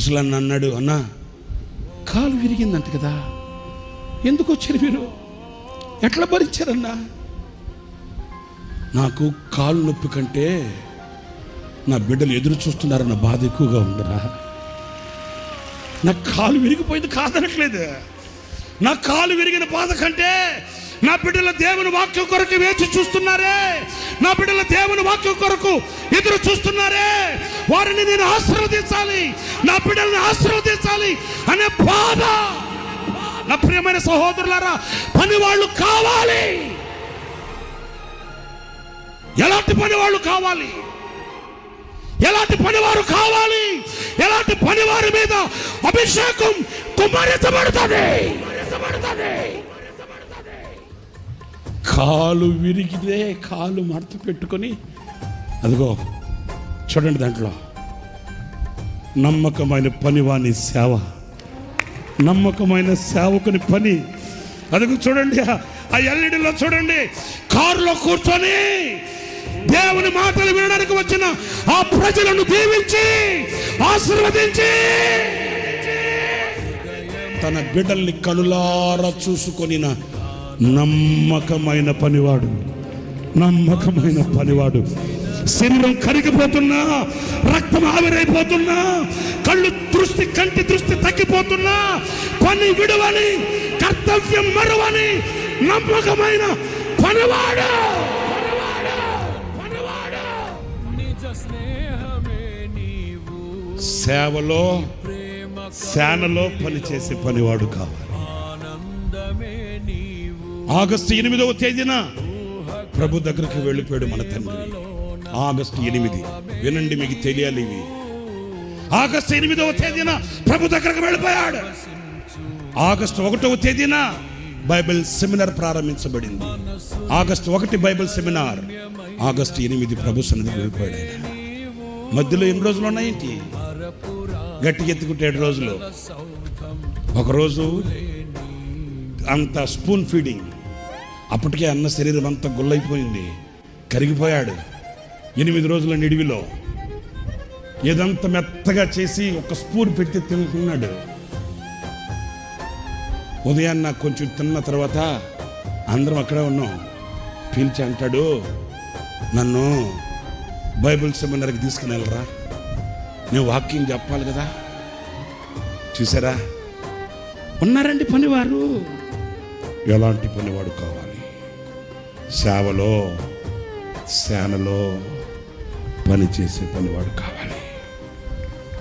ముసలన్న అన్నాడు, అన్నా కాలు విరిగిందంట కదా, ఎందుకు వచ్చారు మీరు, ఎట్లా భరించారన్నా? నాకు కాలు నొప్పి కంటే నా బిడ్డలు ఎదురు చూస్తున్నారన్న బాధ ఎక్కువగా ఉందరా. నా కాలు విరిగిపోయింది కాదనట్లేదు, నా కాలు విరిగిన బాధ కంటే నా బిడ్డల దేవుని వాక్యం కొరకు వేచి చూస్తున్నారే, నా బిడ్డల దేవుని వాక్యం కొరకు ఎదురు చూస్తున్నారే, వారిని నేను ఆశీర్వదించాలి, నా బిడ్డల్ని ఆశీర్వదించాలి అనే బాధ. నా ప్రియమైన సహోదరులారా, పని వాళ్ళు కావాలి. ఎలాంటి పని వాళ్ళు కావాలి, ఎలాంటి పనివారు కావాలి, ఎలాంటి పనివారి మీద అభిషేకం కుమ్మరించబడుతుంది. కాలు విరిగితే కాలు మడత పెట్టుకొని, అదిగో చూడండి, దాంట్లో నమ్మకమైన పనివాని సేవ, నమ్మకమైన సేవకుని పని. అదిగో చూడండి, ఆ ఎల్ఈడిలో చూడండి, కారులో కూర్చొని దేవుని మాటలు వినడానికి వచ్చిన ఆ ప్రజలను దీవించి ఆశీర్వదించి తన బిడ్డల్ని కనులారా చూసుకొనిన నమ్మకమైన పనివాడు, నమ్మకమైన పనివాడు. శరీరం కరిగిపోతున్నా, రక్తం ఆవిరైపోతున్నా, కంటి దృష్టి తగ్గిపోతున్నా, పని విడువని, కర్తవ్యం మరువని నమ్మకమైన పనివాడు. సేవలో సేనలో పనిచేసే పనివాడు కావాలి. ఆగస్టు 8వ తేదీన ప్రభు దగ్గరికి వెళ్ళిపోయాడు మన తండ్రి. ఆగస్టు 8, వినండి, మీకు తెలియాలి ఇవి. ఆగస్టు 8వ తేదీన ప్రభు దగ్గరకు వెళ్ళిపోయాడు. ఆగస్టు 1వ తేదీన బైబిల్ సెమినార్ ప్రారంభించబడింది. ఆగస్టు 1 బైబిల్ సెమినార్, ఆగస్టు 8 ప్రభు సన్నిధికి వెళ్ళిపోయాడు ఆయన. మధ్యలో ఎన్ని రోజులు ఉన్నాయేంటి? గట్టిగా ఎత్తుకుంటే 7 రోజులు. ఒకరోజు అంత స్పూన్ ఫీడింగ్, అప్పటికే అన్న శరీరం అంతా గుల్లైపోయింది, కరిగిపోయాడు. 8 రోజుల నిడివిలో ఏదంతా మెత్తగా చేసి ఒక స్పూన్ పెట్టి తింటున్నాడు. ఉదయాన్న కొంచెం తిన్న తర్వాత అందరం అక్కడే ఉన్నాం. పిలిచి అంటాడు, నన్ను బైబిల్ సెమినార్కి తీసుకుని వెళ్ళరా, నేను వాక్యం చెప్పాలి కదా. చూసారా, ఉన్నారండి పనివారు. ఎలాంటి పనివాడు కావాలి? సేవలో సేనలో పనిచేసే పనివాడు కావాలి.